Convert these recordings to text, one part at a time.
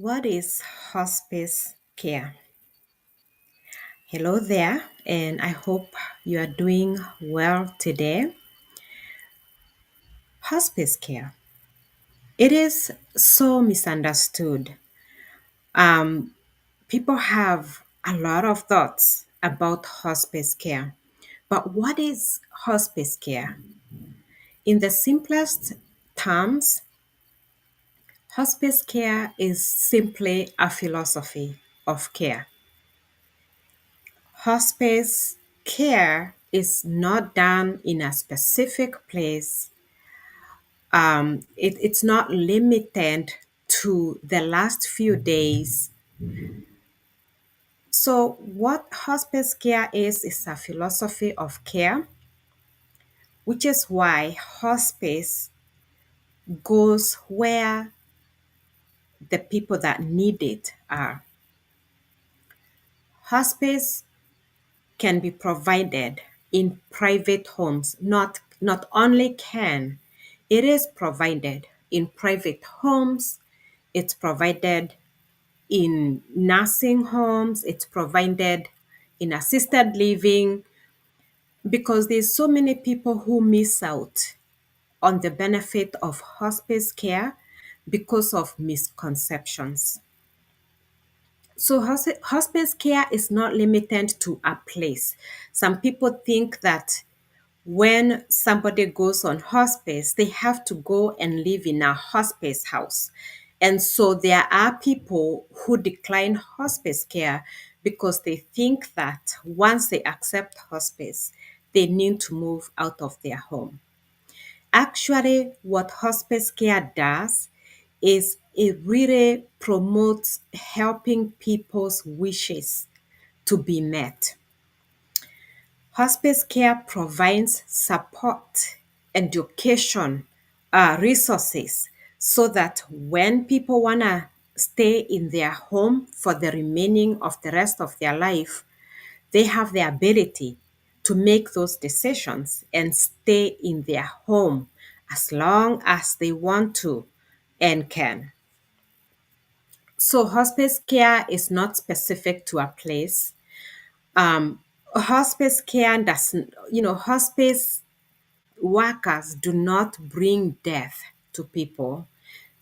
What is hospice care? Hello there, and I hope you are doing well today. Hospice care. It is so misunderstood. Um, People have a lot of thoughts about hospice care. But what is hospice care? In the simplest terms, hospice care is simply a philosophy of care. Hospice care is not done in a specific place. It's not limited to the last few days. So, what hospice care is a philosophy of care, which is why hospice goes where the people that need it are. Hospice can be provided in private homes, not only can, it is provided in private homes, it's provided in nursing homes, it's provided in assisted living, because there's so many people who miss out on the benefit of hospice care because of misconceptions. So hospice care is not limited to a place. Some people think that when somebody goes on hospice, they have to go and live in a hospice house. And so there are people who decline hospice care because they think that once they accept hospice, they need to move out of their home. Actually, what hospice care does is it really promotes helping people's wishes to be met. Hospice care provides support, education, resources so that when people want to stay in their home for the remaining of the rest of their life, they have the ability to make those decisions and stay in their home as long as they want to and can. So, hospice care is not specific to a place. Hospice care doesn't, hospice workers do not bring death to people.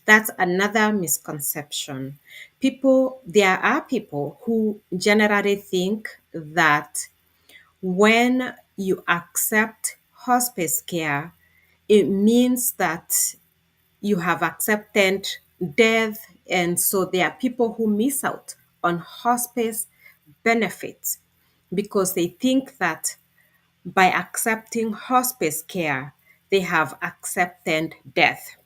That's another misconception. There are people who generally think that when you accept hospice care, it means that you have accepted death, and so there are people who miss out on hospice benefits because they think that by accepting hospice care, they have accepted death.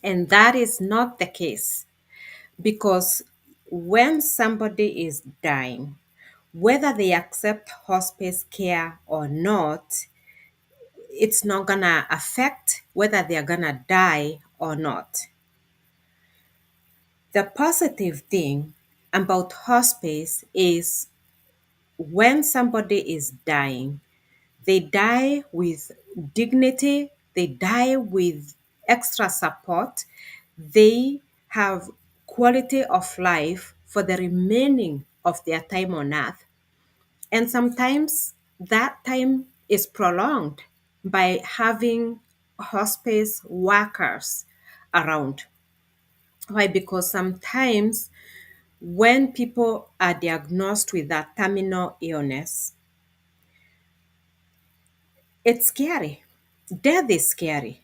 And that is not the case because when somebody is dying, whether they accept hospice care or not, it's not gonna affect whether they're gonna die or not. The positive thing about hospice is when somebody is dying, they die with dignity, they die with extra support, they have quality of life for the remaining of their time on earth. And sometimes that time is prolonged by having hospice workers around. Why? Because sometimes when people are diagnosed with a terminal illness, it's scary. Death is scary.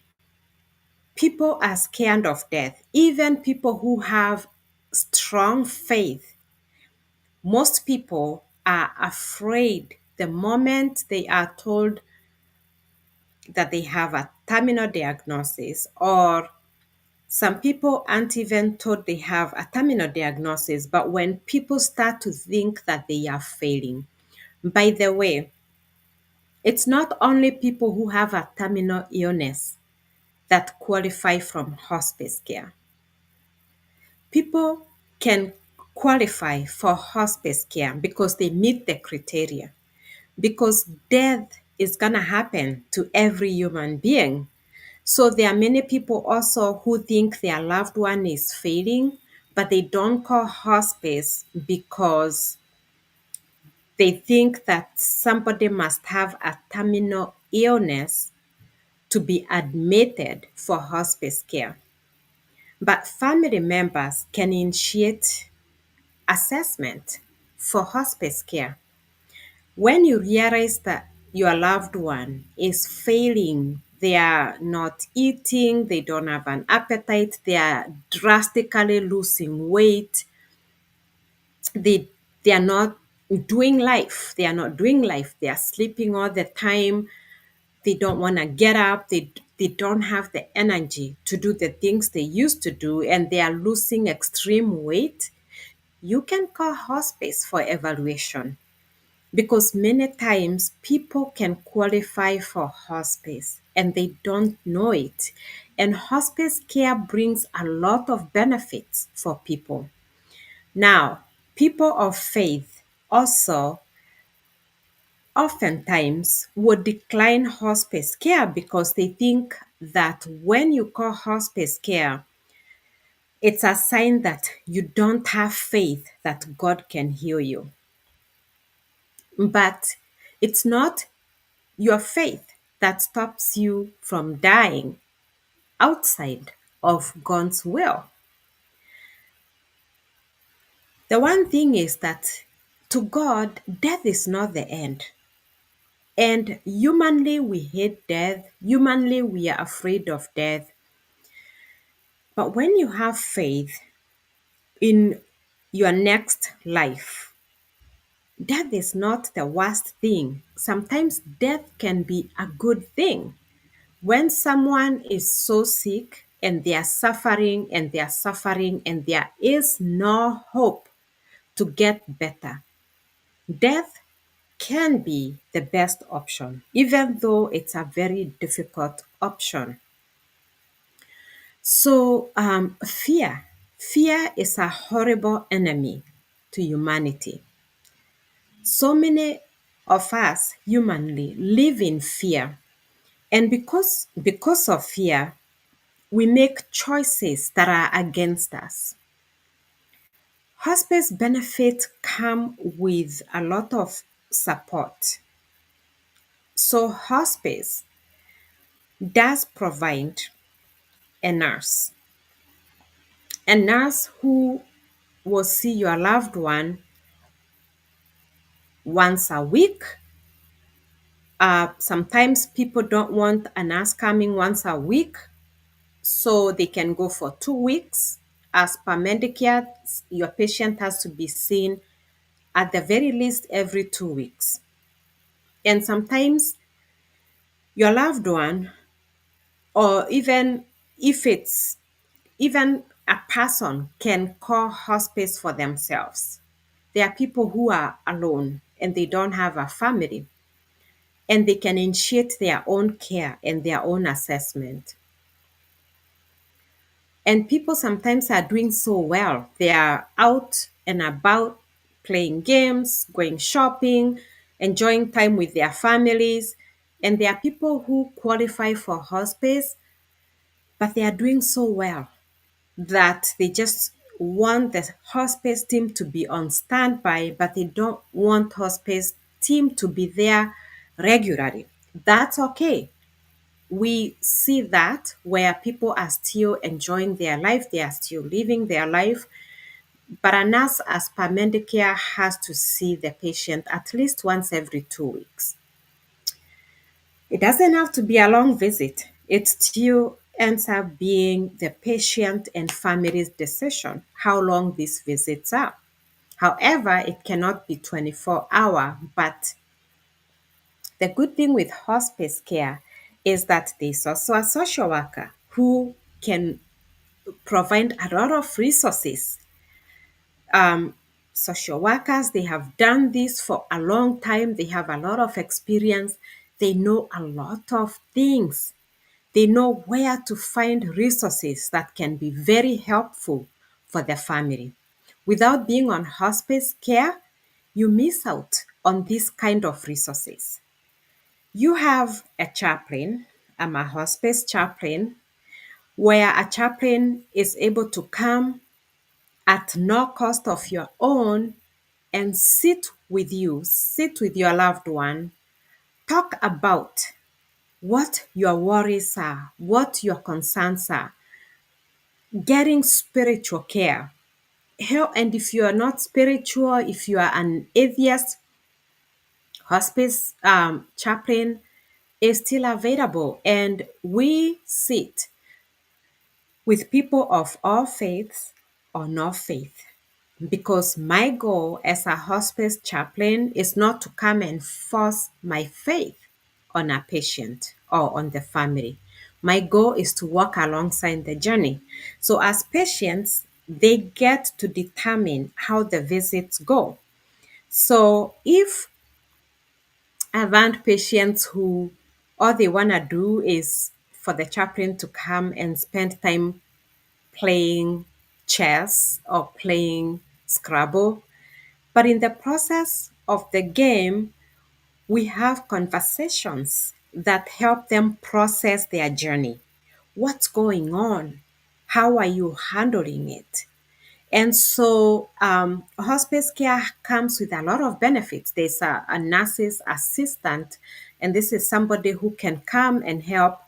People are scared of death. Even people who have strong faith, most people are afraid the moment they are told that they have a terminal diagnosis, or some people aren't even told they have a terminal diagnosis, but when people start to think that they are failing. By the way, it's not only people who have a terminal illness that qualify from hospice care. People can qualify for hospice care because they meet the criteria. Because death is going to happen to every human being. So there are many people also who think their loved one is failing, but they don't call hospice because they think that somebody must have a terminal illness to be admitted for hospice care. But family members can initiate assessment for hospice care. When you realize that your loved one is failing, they are not eating, they don't have an appetite, they are drastically losing weight, they they are not doing life. They are not doing life. They are sleeping all the time. They don't want to get up. They don't have the energy to do the things they used to do, and they are losing extreme weight. You can call hospice for evaluation because many times people can qualify for hospice and they don't know it. And hospice care brings a lot of benefits for people. Now, people of faith also oftentimes would decline hospice care because they think that when you call hospice care, it's a sign that you don't have faith that God can heal you. But it's not your faith that stops you from dying outside of God's will. The one thing is that to God, death is not the end. And humanly, we hate death. Humanly, we are afraid of death. But when you have faith in your next life, death is not the worst thing. Sometimes death can be a good thing. When someone is so sick and they are suffering and they are suffering and there is no hope to get better, death can be the best option, even though it's a very difficult option. So, fear is a horrible enemy to humanity. So many of us humanly live in fear, and because of fear, we make choices that are against us. Hospice benefits come with a lot of support. So, hospice does provide a nurse, a nurse who will see your loved one once a week. Sometimes people don't want a nurse coming once a week, so they can go for 2 weeks. As per Medicare, your patient has to be seen at the very least every 2 weeks. And sometimes your loved one, or even if it's even a person, can call hospice for themselves. There are people who are alone and they don't have a family, and they can initiate their own care and their own assessment. And people sometimes are doing so well. They are out and about playing games, going shopping, enjoying time with their families. And there are people who qualify for hospice, but they are doing so well that they just want the hospice team to be on standby, but they don't want hospice team to be there regularly. That's okay. We see that where people are still enjoying their life, they are still living their life. But a nurse, as per Medicare, has to see the patient at least once every 2 weeks. It doesn't have to be a long visit. It still ends up being the patient and family's decision how long these visits are. However, it cannot be 24-hour, but the good thing with hospice care is that there's also a social worker who can provide a lot of resources. Um, Social workers, they have done this for a long time. They have a lot of experience. They know a lot of things. They know where to find resources that can be very helpful for the family. Without being on hospice care, you miss out on this kind of resources. You have a chaplain, I'm a hospice chaplain, where a chaplain is able to come at no cost of your own and sit with your loved one, talk about what your worries are, what your concerns are, getting spiritual care. Hell, and if you are not spiritual, if you are an atheist, hospice chaplain is still available. And we sit with people of all faiths or no faith. Because my goal as a hospice chaplain is not to come and force my faith on a patient or on the family. My goal is to walk alongside the journey. So, as patients, they get to determine how the visits go. So, if I've had patients who all they want to do is for the chaplain to come and spend time playing chess or playing Scrabble. But in the process of the game, we have conversations that help them process their journey. What's going on? How are you handling it? And so, hospice care comes with a lot of benefits. There's a nurse's assistant, and this is somebody who can come and help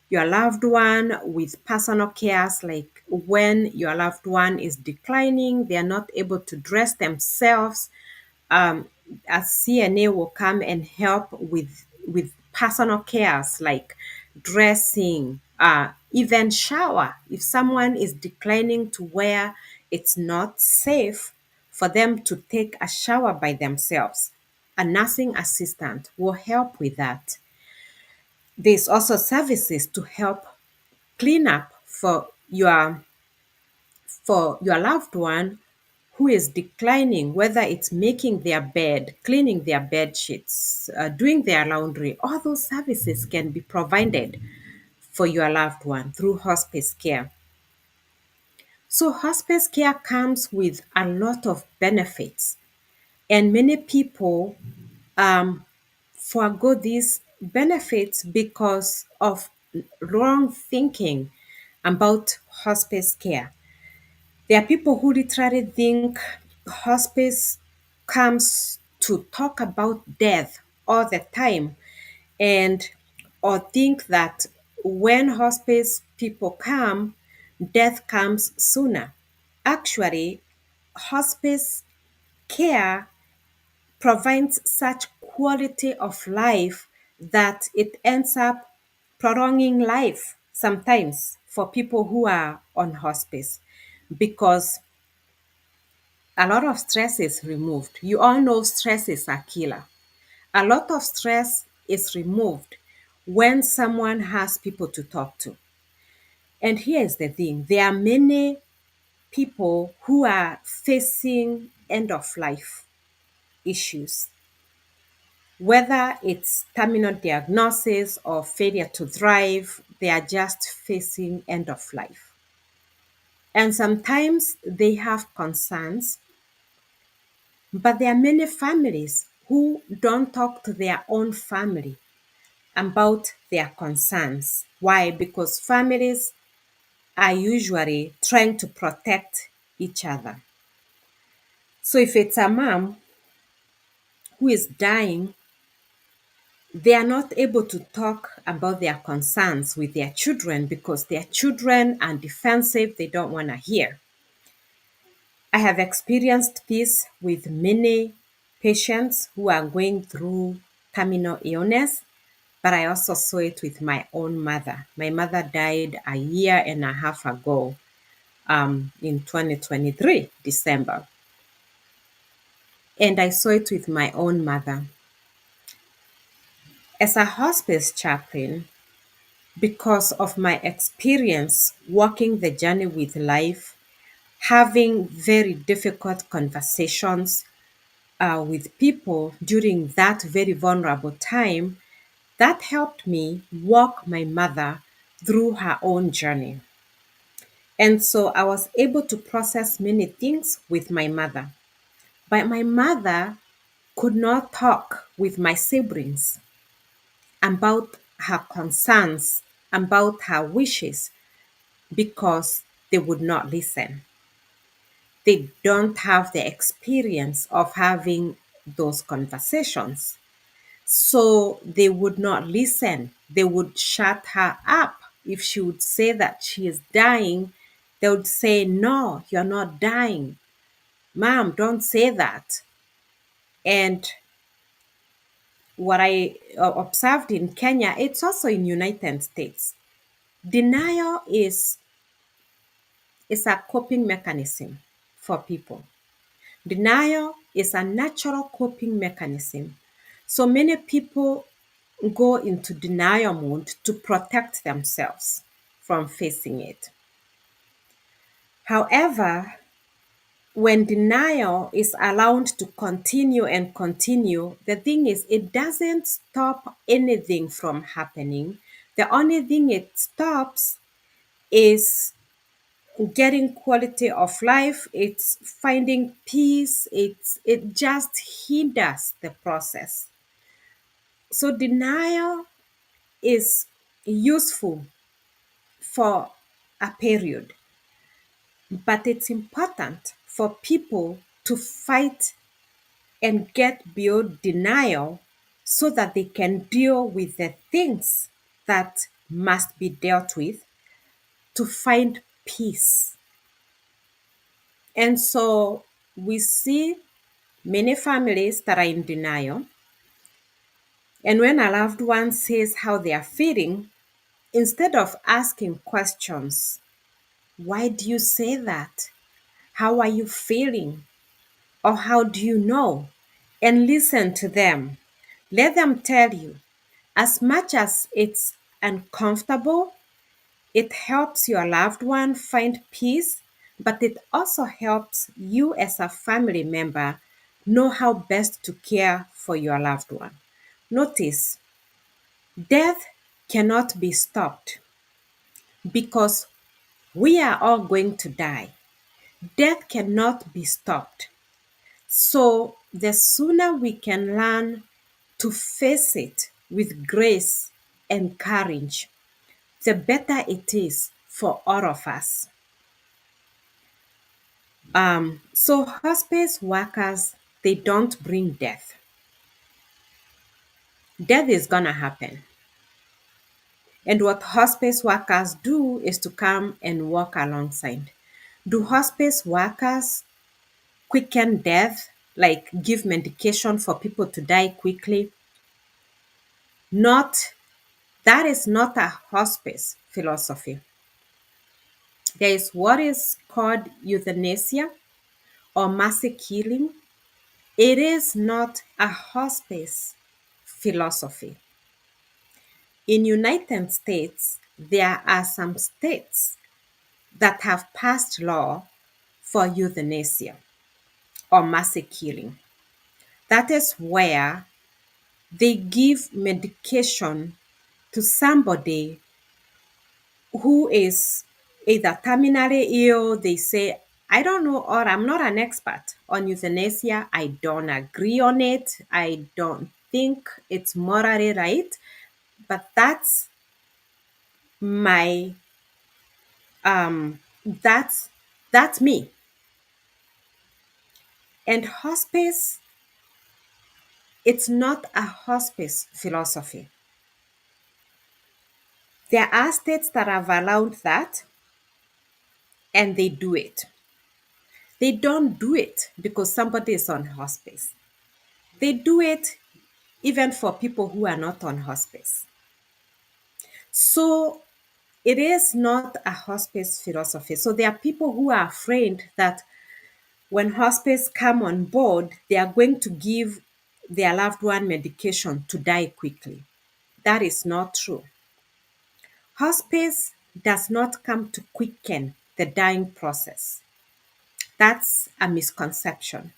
your loved one with personal cares, like when your loved one is declining, they are not able to dress themselves. um, a CNA will come and help with personal cares like dressing, even shower. If someone is declining to where it's not safe for them to take a shower by themselves, a nursing assistant will help with that. There's also services to help clean up for your loved one who is declining, whether it's making their bed, cleaning their bed sheets, doing their laundry. All those services can be provided for your loved one through hospice care. So, hospice care comes with a lot of benefits, and many people um, forego these benefits because of wrong thinking about hospice care. There are people who literally think hospice comes to talk about death all the time, and or think that when hospice people come, death comes sooner. Actually, hospice care provides such quality of life that it ends up prolonging life sometimes for people who are on hospice, because a lot of stress is removed. You all know stress is a killer. A lot of stress is removed when someone has people to talk to. And here's the thing, there are many people who are facing end of life issues, whether it's terminal diagnosis or failure to thrive, they are just facing end of life. And sometimes they have concerns. But there are many families who don't talk to their own family about their concerns. Why? Because families are usually trying to protect each other. So if it's a mom who is dying, they are not able to talk about their concerns with their children because their children are defensive, they don't want to hear. I have experienced this with many patients who are going through terminal illness, but I also saw it with my own mother. My mother died a year and a half ago, in 2023, December. And I saw it with my own mother. As a hospice chaplain, because of my experience walking the journey with life, having very difficult conversations with people during that very vulnerable time, that helped me walk my mother through her own journey. And so I was able to process many things with my mother. But my mother could not talk with my siblings about her concerns, about her wishes, because they would not listen. They don't have the experience of having those conversations. So they would not listen. They would shut her up. If she would say that she is dying, they would say, "No, you're not dying. Mom, don't say that." And what I observed in Kenya, it's also in United States. Denial is a coping mechanism for people. Denial is a natural coping mechanism. So many people go into denial mode to protect themselves from facing it. However, when denial is allowed to continue and continue, the thing is, it doesn't stop anything from happening. The only thing it stops is getting quality of life, it's finding peace, it just hinders the process. So denial is useful for a period, but it's important for people to fight and get beyond denial so that they can deal with the things that must be dealt with to find peace. And so we see many families that are in denial. And when a loved one says how they are feeling, instead of asking questions, why do you say that? How are you feeling? Or how do you know? And listen to them. Let them tell you. As much as it's uncomfortable, it helps your loved one find peace, but it also helps you as a family member know how best to care for your loved one. Notice, death cannot be stopped because we are all going to die. Death cannot be stopped. So the sooner we can learn to face it with grace and courage, the better it is for all of us. So hospice workers, they don't bring death. Death is gonna happen. And what hospice workers do is to come and walk alongside. Do hospice workers quicken death, like give medication for people to die quickly? Not, that is not a hospice philosophy. There is what is called euthanasia or mercy killing. It is not a hospice philosophy. In United States, there are some states that have passed law for euthanasia or mercy killing. That is where they give medication to somebody who is either terminally ill. They say, I don't know, or I'm not an expert on euthanasia. I don't agree on it. I don't think it's morally right. But my um that's that's me. And hospice, it's not a hospice philosophy. There are states that have allowed that and they do it. They don't do it because somebody is on hospice. They do it even for people who are not on hospice. So it is not a hospice philosophy. So there are people who are afraid that when hospice come on board, they are going to give their loved one medication to die quickly. That is not true. Hospice does not come to quicken the dying process. That's a misconception.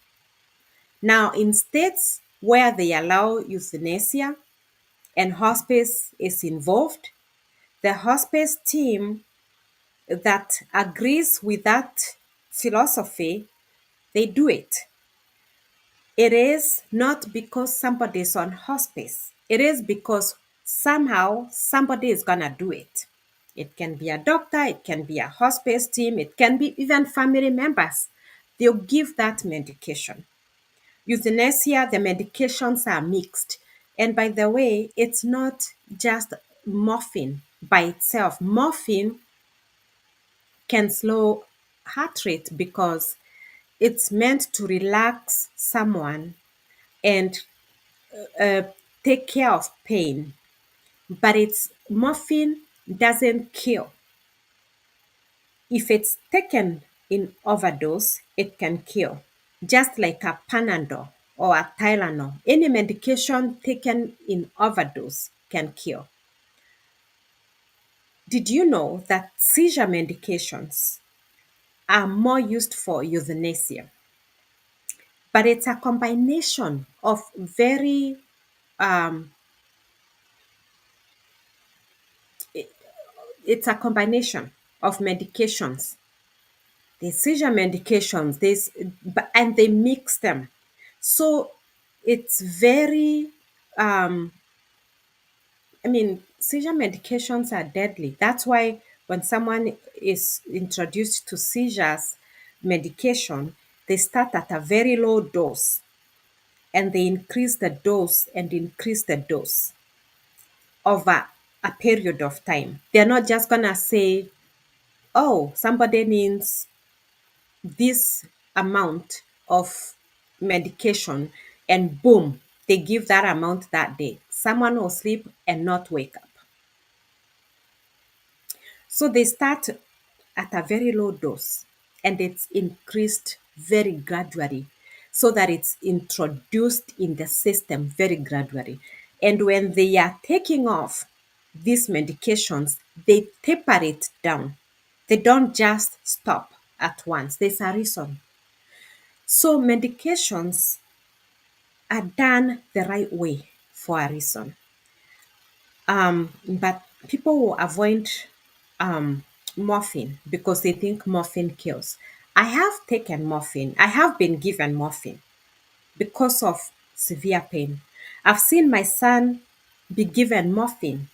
Now, in states where they allow euthanasia and hospice is involved, the hospice team that agrees with that philosophy, they do it. It is not because somebody is on hospice. It is because Somehow, somebody is going to do it. It can be a doctor, it can be a hospice team, it can be even family members. They'll give that medication. Euthanasia, the medications are mixed. And by the way, it's not just morphine by itself. Morphine can slow heart rate because it's meant to relax someone and uh, take care of pain. But it's morphine doesn't kill. If it's taken in overdose, it can kill. Just like a Panadol or a Tylenol, any medication taken in overdose can kill. Did you know that seizure medications are more used for euthanasia? But it's a combination of very, um, it's a combination of medications. The seizure medications, and they mix them. So it's very, um, seizure medications are deadly. That's why when someone is introduced to seizures medication, they start at a very low dose and they increase the dose and increase the dose over a period of time. They're not just going to say, oh, somebody needs this amount of medication and boom, they give that amount that day. Someone will sleep and not wake up. So they start at a very low dose and it's increased very gradually so that it's introduced in the system very gradually. And when they are taking off these medications, they taper it down. They don't just stop at once. There's a reason. So medications are done the right way for a reason. But people will avoid morphine because they think morphine kills. I have taken morphine. I have been given morphine because of severe pain. I've seen my son be given morphine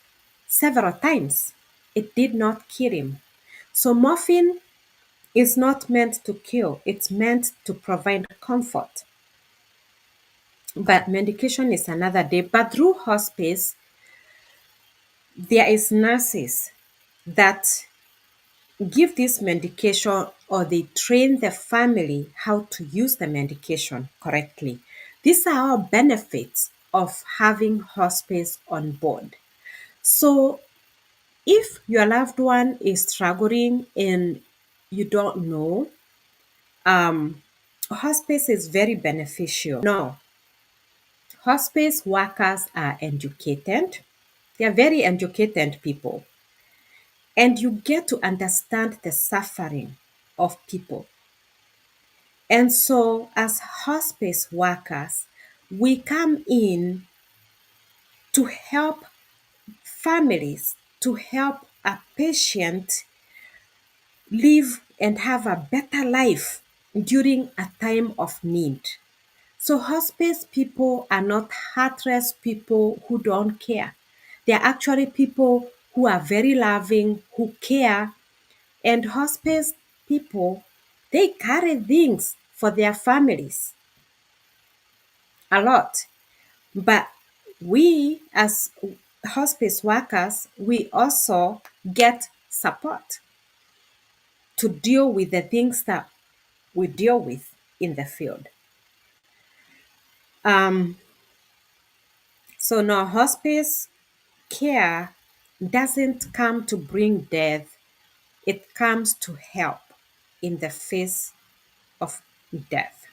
several times. It did not kill him. So morphine is not meant to kill. It's meant to provide comfort. But medication is another day. But through hospice, there is nurses that give this medication or they train the family how to use the medication correctly. These are all benefits of having hospice on board. So if your loved one is struggling and you don't know, hospice is very beneficial. No, hospice workers are educated. They are very educated people. And you get to understand the suffering of people. And so, as hospice workers, we come in to help families, to help a patient live and have a better life during a time of need. So, hospice people are not heartless people who don't care. They are actually people who are very loving, who care. And hospice people, they carry things for their families a lot. But we, as hospice workers, we also get support to deal with the things that we deal with in the field. Um, so now hospice care doesn't come to bring death, it comes to help in the face of death.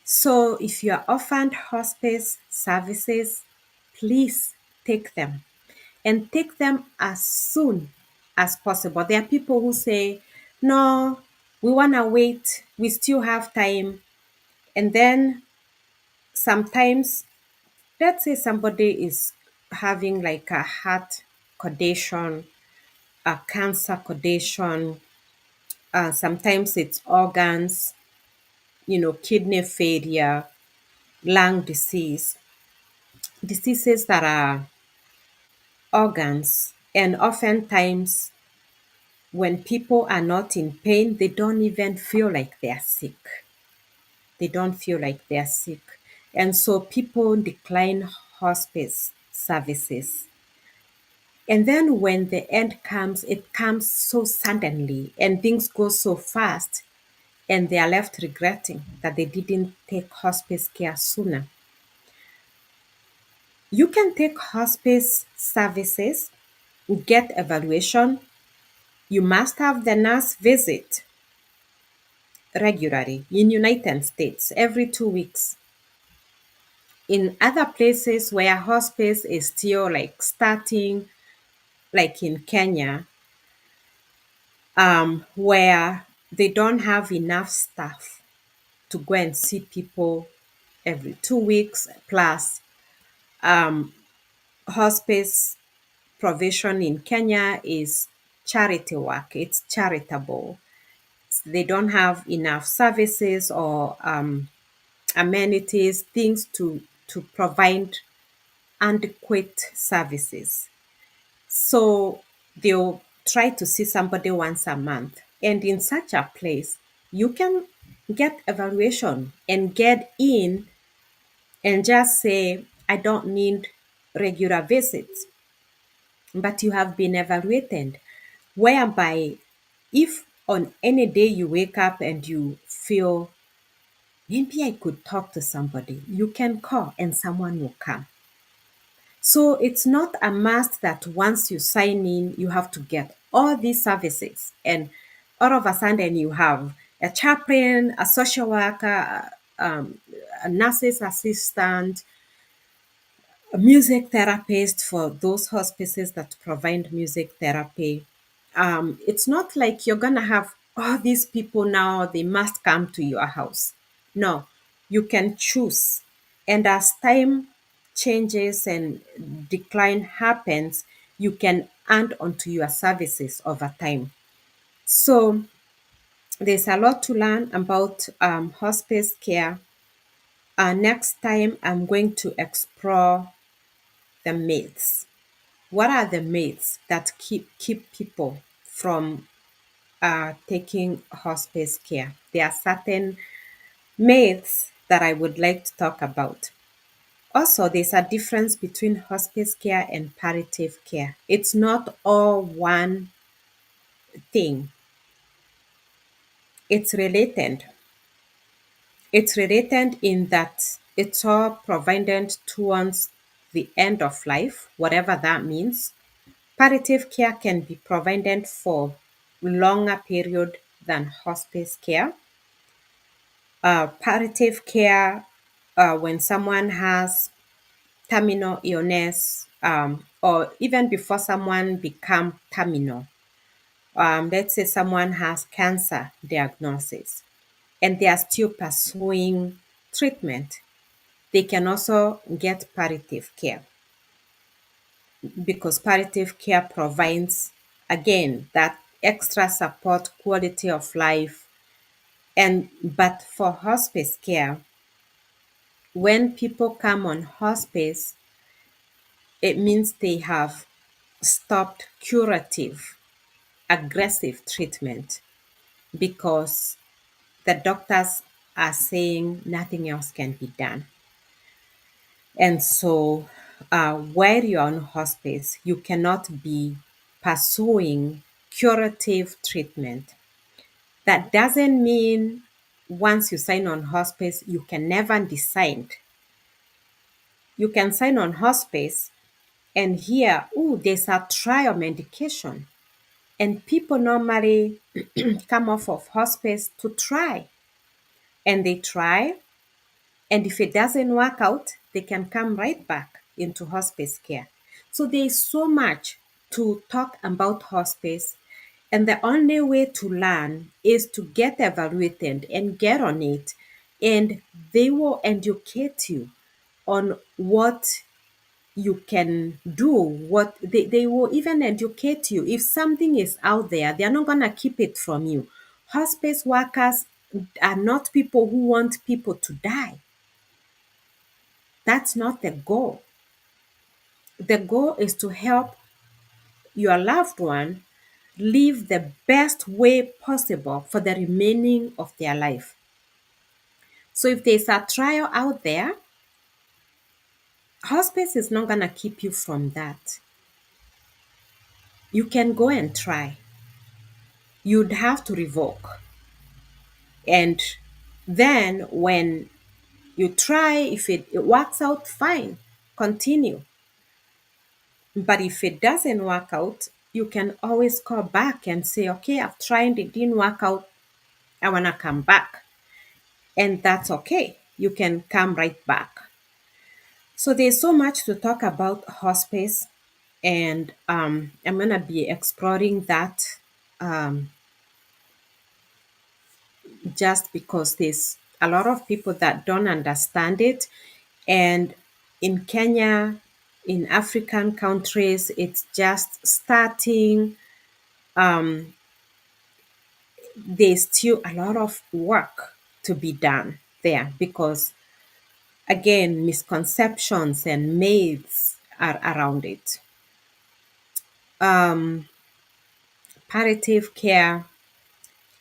So if you are offered hospice services, please take them and take them as soon as possible. There are people who say, no, we want to wait, we still have time. And then sometimes, let's say somebody is having like a heart condition, a cancer condition, sometimes it's organs, kidney failure, lung disease. diseases that are organs, and oftentimes when people are not in pain, they don't even feel like they are sick. They don't feel like they are sick. And so people decline hospice services. And then when the end comes, it comes so suddenly and things go so fast, and they are left regretting that they didn't take hospice care sooner. You can take hospice services, get evaluation. You must have the nurse visit regularly in United States every 2 weeks. In other places where hospice is still like starting, like in Kenya, where they don't have enough staff to go and see people every 2 weeks, plus hospice provision in Kenya is charity work, it's charitable. They don't have enough services or amenities, things to provide adequate services. So they'll try to see somebody once a month. And in such a place, you can get evaluation and get in and just say, I don't need regular visits, but you have been evaluated. Whereby, if on any day you wake up and you feel, maybe I could talk to somebody, you can call and someone will come. So it's not a must that once you sign in, you have to get all these services. And all of a sudden, you have a chaplain, a social worker, a nurse's assistant, a music therapist for those hospices that provide music therapy. It's not like you're going to have all these people now, they must come to your house. No, you can choose. And as time changes and decline happens, you can add onto your services over time. So there's a lot to learn about hospice care. Next time, I'm going to explore the myths. What are the myths that keep people from taking hospice care? There are certain myths that I would like to talk about. Also, there's a difference between hospice care and palliative care. It's not all one thing. It's related. It's related in that it's all provided towards the end of life, whatever that means. Palliative care can be provided for longer period than hospice care. Palliative care, when someone has terminal illness, or even before someone become terminal. Let's say someone has cancer diagnosis and they are still pursuing treatment. They can also get palliative care because palliative care provides, again, that extra support, quality of life. And but for hospice care, when people come on hospice, it means they have stopped curative, aggressive treatment because the doctors are saying nothing else can be done. And so, while you're on hospice, you cannot be pursuing curative treatment. That doesn't mean once you sign on hospice, you can never decide. You can sign on hospice and hear, oh, there's a trial medication. And people normally come off of hospice to try. And they try. And if it doesn't work out, they can come right back into hospice care. So there is so much to talk about hospice. And the only way to learn is to get evaluated and get on it. And they will educate you on what you can do, what they will even educate you. If something is out there, they're not going to keep it from you. Hospice workers are not people who want people to die. That's not the goal. The goal is to help your loved one live the best way possible for the remaining of their life. So if there's a trial out there, hospice is not going to keep you from that. You can go and try. You'd have to revoke. And then when you try, if it works out, fine, continue. But if it doesn't work out, you can always call back and say, okay, I've tried, it didn't work out, I want to come back. And that's okay. You can come right back. So there's so much to talk about hospice, and I'm going to be exploring that um, just because there's a lot of people that don't understand it. And in Kenya, in African countries, it's just starting. There's still a lot of work to be done there because, again, misconceptions and myths are around it. Palliative care.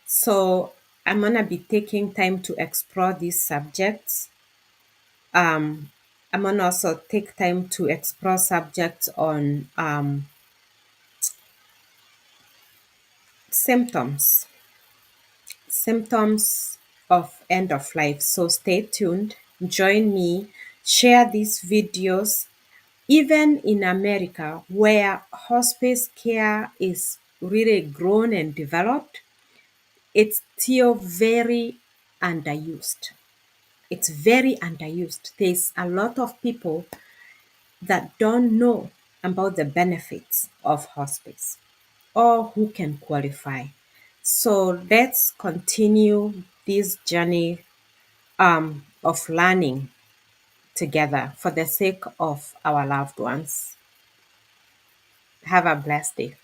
So I'm going to be taking time to explore these subjects. I'm going to also take time to explore subjects on symptoms, symptoms of end of life. So stay tuned, join me, share these videos. Even in America, where hospice care is really grown and developed, it's still very underused. It's very underused. There's a lot of people that don't know about the benefits of hospice or who can qualify. So let's continue this journey of learning together for the sake of our loved ones. Have a blessed day.